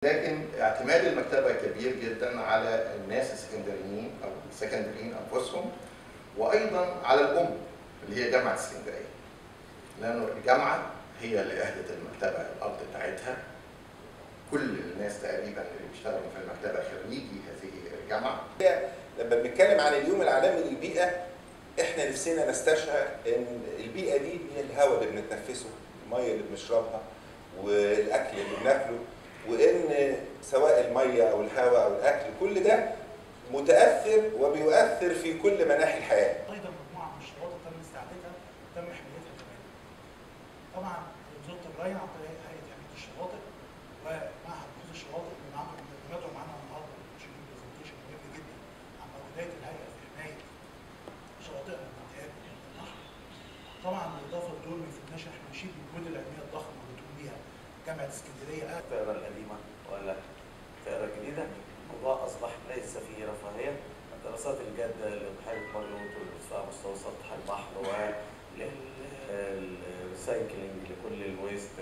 لكن اعتماد المكتبة كبير جدا على الناس السكندريين أو السكندريين أنفسهم، وأيضا على الأم اللي هي جامعة اسكندرية، لأنه الجامعة هي اللي أهدت المكتبة الأرض بتاعتها. كل الناس تقريبا اللي بيشتغلوا في المكتبة خريجي هذه الجامعة. لما بنتكلم عن اليوم العالمي للبيئة، احنا نفسنا نستشعر ان البيئة دي هي الهواء اللي بنتنفسه، المية اللي بنشربها، والاكل اللي بناكله، وان سواء المية او الهواء او الاكل كل ده متأثر وبيؤثر في كل مناحي الحياة. ايضا مجموعة من الشواطئ تم استعادتها وتم حمايتها كمان. طبعا وزارة الري عن طريق هيئة حماية الشواطئ ومعهد بحوث الشواطئ اللي بيدعو معانا النهارده عشان برزنتيشن مهم جدا عن مجهودات الهيئة في حماية شواطئنا من الانتهاك البحر. طبعا بالاضافه لدول ما يفوتناش احنا نشيد بالجهود العلميه الضخمه اللي بتقوم بيها جامعه اسكندريه. الطائره القديمه ولا الطائره الجديده، الموضوع اصبح ليس فيه رفاهيه. الدراسات الجاده لبحيره مريوط والارتفاع مستوى سطح البحر والريسايكلينج لكل الويست،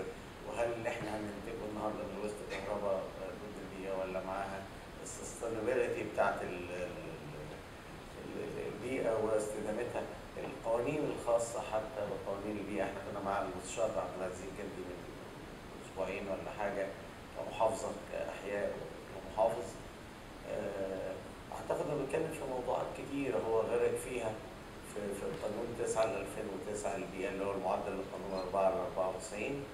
وهل اللي احنا هننتجه النهارده من الويست كهرباء ضد البيئه ولا معاها السستينابيلتي بتاعت البيئه واستدامتها. القوانين الخاصه حتى بقوانين البيئه، احنا كنا مع المستشار عبد العزيز الجندي من اسبوعين ولا حاجه كمحافظه كاحياء ومحافظ. اعتقد انه بيتكلم في موضوعات كتيره هو غرق فيها في القانون 9/2009 البيئه اللي هو المعدل للقانون 4/94.